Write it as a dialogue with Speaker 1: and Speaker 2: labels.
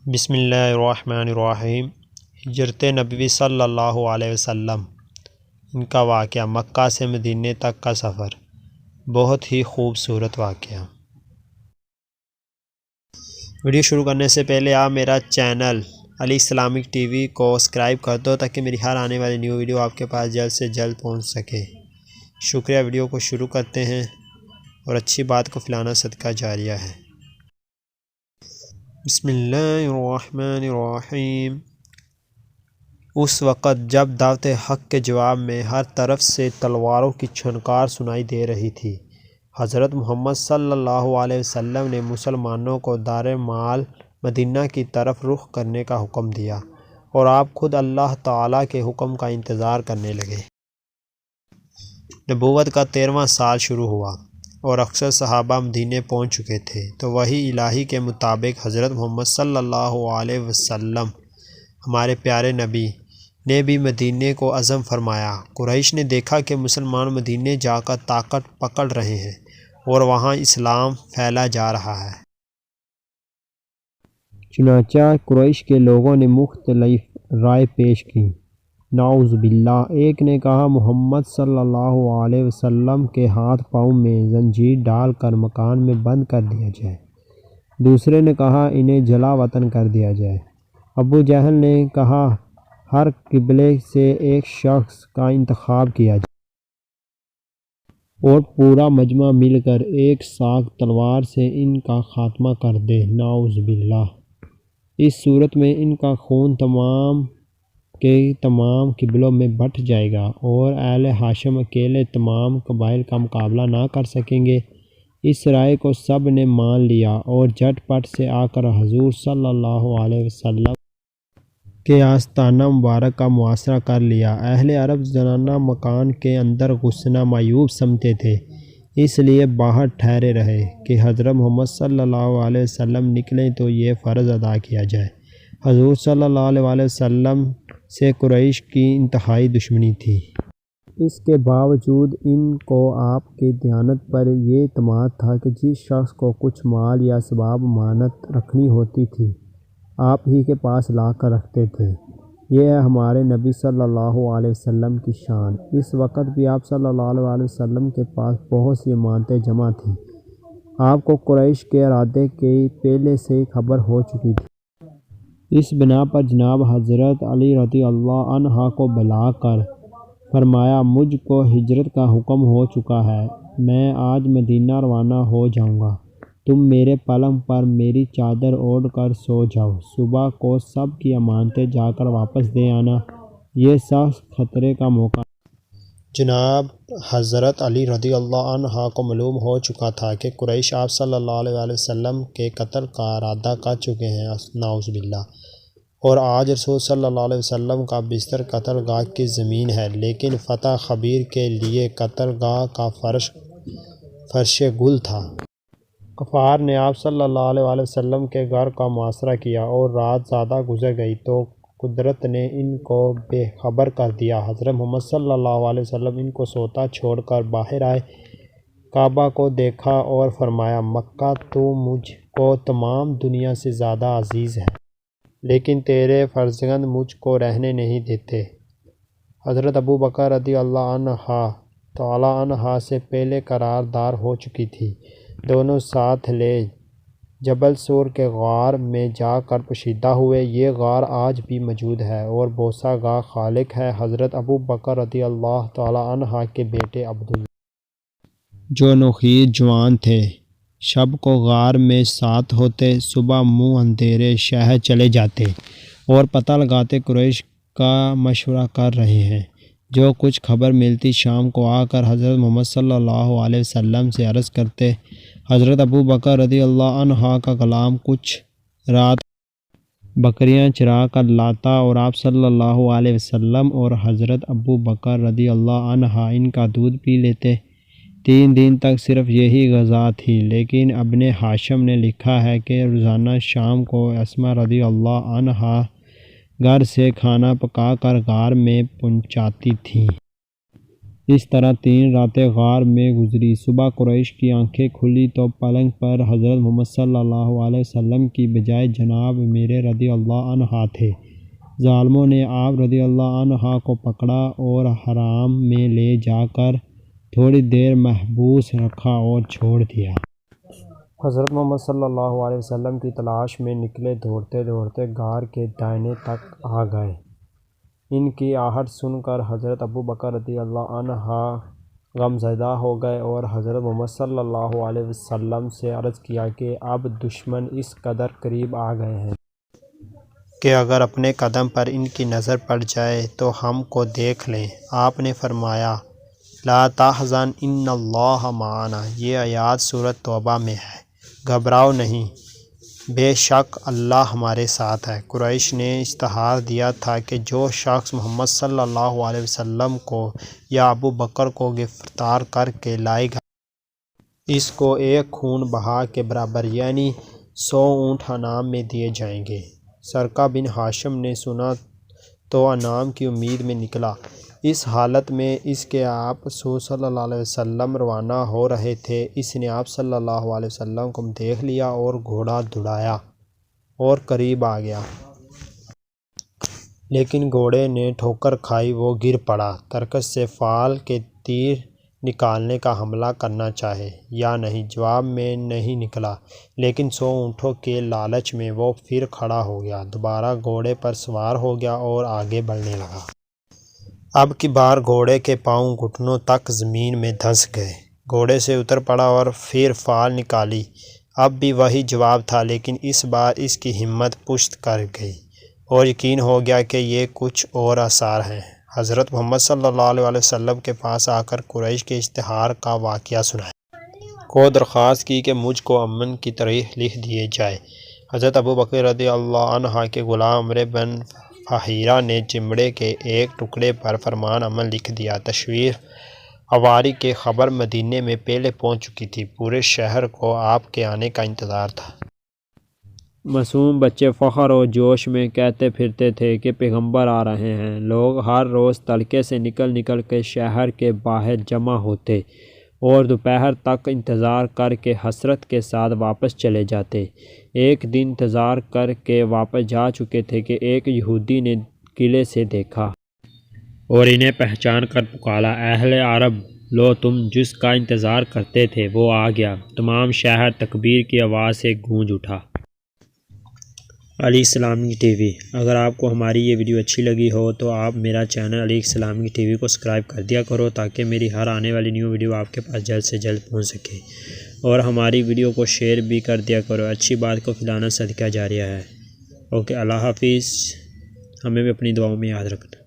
Speaker 1: بسم اللہ الرحمن الرحیم۔ ہجرت نبوی صلی اللہ علیہ وسلم، ان کا واقعہ مکہ سے مدینے تک کا سفر، بہت ہی خوبصورت واقعہ۔ ویڈیو شروع کرنے سے پہلے آپ میرا چینل علی اسلامک ٹی وی کو سبسکرائب کر دو تاکہ میری ہر آنے والی نیو ویڈیو آپ کے پاس جلد سے جلد پہنچ سکے۔ شکریہ۔ ویڈیو کو شروع کرتے ہیں اور اچھی بات کو پھیلانا صدقہ جاریہ ہے۔ بسم اللہ الرحمن الرحیم۔ اس وقت جب دعوت حق کے جواب میں ہر طرف سے تلواروں کی چھنکار سنائی دے رہی تھی، حضرت محمد صلی اللہ علیہ وسلم نے مسلمانوں کو دار مال مدینہ کی طرف رخ کرنے کا حکم دیا اور آپ خود اللہ تعالیٰ کے حکم کا انتظار کرنے لگے۔ نبوت کا 13واں سال شروع ہوا اور اکثر صحابہ مدینے پہنچ چکے تھے، تو وحی الہی کے مطابق حضرت محمد صلی اللہ علیہ وسلم ہمارے پیارے نبی نے بھی مدینے کو عزم فرمایا۔ قریش نے دیکھا کہ مسلمان مدینے جا کر طاقت پکڑ رہے ہیں اور وہاں اسلام پھیلا جا رہا ہے۔ چنانچہ قریش کے لوگوں نے مختلف رائے پیش کی۔ نعوذ باللہ، ایک نے کہا محمد صلی اللہ علیہ وسلم کے ہاتھ پاؤں میں زنجیر ڈال کر مکان میں بند کر دیا جائے۔ دوسرے نے کہا انہیں جلا وطن کر دیا جائے۔ ابو جہل نے کہا ہر قبیلے سے ایک شخص کا انتخاب کیا جائے اور پورا مجمع مل کر ایک ساکھ تلوار سے ان کا خاتمہ کر دے۔ نعوذ باللہ، اس صورت میں ان کا خون تمام کے تمام قبیلوں میں بٹ جائے گا اور اہل ہاشم اکیلے تمام قبائل کا مقابلہ نہ کر سکیں گے۔ اس رائے کو سب نے مان لیا اور جھٹ پٹ سے آ کر حضور صلی اللہ علیہ وسلم کے آستانہ مبارک کا محاصرہ کر لیا۔ اہل عرب زنانہ مکان کے اندر گھسنا معیوب سمجھتے تھے، اس لیے باہر ٹھہرے رہے کہ حضرت محمد صلی اللہ علیہ وسلم نکلیں تو یہ فرض ادا کیا جائے۔ حضور صلی اللہ علیہ وسلم سے قریش کی انتہائی دشمنی تھی۔ اس کے باوجود ان کو آپ کی دیانت پر یہ اعتماد تھا کہ جس شخص کو کچھ مال یا اسباب امانت رکھنی ہوتی تھی آپ ہی کے پاس لا کر رکھتے تھے۔ یہ ہے ہمارے نبی صلی اللہ علیہ وسلم کی شان۔ اس وقت بھی آپ صلی اللہ علیہ وسلم کے پاس بہت سی امانتیں جمع تھیں۔ آپ کو قریش کے ارادے کی پہلے سے خبر ہو چکی تھی۔ اس بنا پر جناب حضرت علی رضی اللہ عنہ کو بلا کر فرمایا مجھ کو ہجرت کا حکم ہو چکا ہے، میں آج مدینہ روانہ ہو جاؤں گا، تم میرے پلنگ پر میری چادر اوڑھ کر سو جاؤ، صبح کو سب کی امانتیں جا کر واپس دے آنا، یہ سخت خطرے کا موقع ہے۔ جناب حضرت علی رضی اللہ عنہ کو معلوم ہو چکا تھا کہ قریش آپ صلی اللہ علیہ وسلم کے قتل کا ارادہ کر چکے ہیں، نعوذ باللہ، اور آج رسول صلی اللہ علیہ وسلم کا بستر قتل گاہ کی زمین ہے، لیکن فتح خبیر کے لیے قتل گاہ کا فرش گل تھا۔ کفار نے آپ صلی اللہ علیہ وسلم کے گھر کا محاصرہ کیا اور رات زیادہ گزر گئی تو قدرت نے ان کو بے خبر کر دیا۔ حضرت محمد صلی اللہ علیہ وسلم ان کو سوتا چھوڑ کر باہر آئے، کعبہ کو دیکھا اور فرمایا مکہ تو مجھ کو تمام دنیا سے زیادہ عزیز ہے، لیکن تیرے فرزند مجھ کو رہنے نہیں دیتے۔ حضرت ابو بکر رضی اللہ تعالیٰ عنہ سے پہلے قرار دار ہو چکی تھی۔ دونوں ساتھ لے جبل سور کے غار میں جا کر پوشیدہ ہوئے۔ یہ غار آج بھی موجود ہے اور بوسہ گاہ خالق ہے حضرت ابو بکر رضی اللہ تعالیٰ عنہ کے بیٹے عبداللہ، جو نوخیز جوان تھے۔ شب کو غار میں ساتھ ہوتے، صبح منہ اندھیرے شہر چلے جاتے اور پتہ لگاتے قریش کا مشورہ کر رہے ہیں۔ جو کچھ خبر ملتی شام کو آ کر حضرت محمد صلی اللہ علیہ وسلم سے عرض کرتے۔ حضرت ابو بکر رضی اللہ عنہ کا غلام کچھ رات بکریاں چرا کر لاتا اور آپ صلی اللہ علیہ وسلم اور حضرت ابو بکر رضی اللہ عنہ ان کا دودھ پی لیتے۔ 3 دن تک صرف یہی غذا تھی، لیکن ابن ہاشم نے لکھا ہے کہ روزانہ شام کو اسماء رضی اللہ عنہا گھر سے کھانا پکا کر غار میں پہنچاتی تھیں۔ اس طرح 3 راتیں غار میں گزری۔ صبح قریش کی آنکھیں کھلی تو پلنگ پر حضرت محمد صلی اللہ علیہ وسلم کی بجائے جناب امیر رضی اللہ عنہ تھے۔ ظالموں نے آپ رضی اللہ عنہ کو پکڑا اور حرام میں لے جا کر تھوڑی دیر محبوس رکھا اور چھوڑ دیا۔ حضرت محمد صلی اللہ علیہ وسلم کی تلاش میں نکلے، دوڑتے دوڑتے غار کے دائنے تک آ گئے۔ ان کی آہٹ سن کر حضرت ابوبکر رضی اللہ عنہ غمزدہ ہو گئے اور حضرت محمد صلی اللہ علیہ وسلم سے عرض کیا کہ اب دشمن اس قدر قریب آ گئے ہیں کہ اگر اپنے قدم پر ان کی نظر پڑ جائے تو ہم کو دیکھ لیں۔ آپ نے فرمایا لا تحزن ان اللہ معنا۔ یہ آیات سورۃ توبہ میں ہے۔ گھبراؤ نہیں، بے شک اللہ ہمارے ساتھ ہے۔ قریش نے اشتہار دیا تھا کہ جو شخص محمد صلی اللہ علیہ وسلم کو یا ابو بکر کو گرفتار کر کے لائے گا اس کو ایک خون بہا کے برابر یعنی 100 اونٹ انعام میں دیے جائیں گے۔ سرقہ بن ہاشم نے سنا تو انعام کی امید میں نکلا۔ اس حالت میں اس کے آپ صلی اللہ علیہ وسلم روانہ ہو رہے تھے، اس نے آپ صلی اللہ علیہ وسلم کو دیکھ لیا اور گھوڑا دوڑایا اور قریب آ گیا، لیکن گھوڑے نے ٹھوکر کھائی، وہ گر پڑا۔ ترکش سے فال کے تیر نکالنے کا حملہ کرنا چاہے یا نہیں، جواب میں نہیں نکلا، لیکن 100 اونٹوں کے لالچ میں وہ پھر کھڑا ہو گیا، دوبارہ گھوڑے پر سوار ہو گیا اور آگے بڑھنے لگا۔ اب کی بار گھوڑے کے پاؤں گھٹنوں تک زمین میں دھنس گئے، گھوڑے سے اتر پڑا اور پھر فال نکالی۔ اب بھی وہی جواب تھا، لیکن اس بار اس کی ہمت پشت کر گئی اور یقین ہو گیا کہ یہ کچھ اور آثار ہیں۔ حضرت محمد صلی اللہ علیہ وسلم کے پاس آ کر قریش کے اشتہار کا واقعہ سنایا، کو درخواست کی کہ مجھ کو امن کی تاریخ لکھ دیے جائے۔ حضرت ابوبکر رضی اللہ عنہ کے غلام عمرو بن فہیرہ نے چمڑے کے ایک ٹکڑے پر فرمان عمل لکھ دیا۔ تشریف آوری کی خبر مدینے میں پہلے پہنچ چکی تھی، پورے شہر کو آپ کے آنے کا انتظار تھا۔ معصوم بچے فخر و جوش میں کہتے پھرتے تھے کہ پیغمبر آ رہے ہیں۔ لوگ ہر روز تڑکے سے نکل کے شہر کے باہر جمع ہوتے اور دوپہر تک انتظار کر کے حسرت کے ساتھ واپس چلے جاتے۔ ایک دن انتظار کر کے واپس جا چکے تھے کہ ایک یہودی نے قلعے سے دیکھا اور انہیں پہچان کر پکارا، اہل عرب، لو تم جس کا انتظار کرتے تھے وہ آ گیا۔ تمام شہر تکبیر کی آواز سے گونج اٹھا۔ علی اسلامی ٹی وی۔ اگر آپ کو ہماری یہ ویڈیو اچھی لگی ہو تو آپ میرا چینل علی اسلامی ٹی وی کو سبسکرائب کر دیا کرو تاکہ میری ہر آنے والی نیو ویڈیو آپ کے پاس جلد سے جلد پہنچ سکے، اور ہماری ویڈیو کو شیئر بھی کر دیا کرو، اچھی بات کو پھیلانا صدقہ جاریہ ہے۔ اوکے، اللہ حافظ، ہمیں بھی اپنی دعاؤں میں یاد رکھنا۔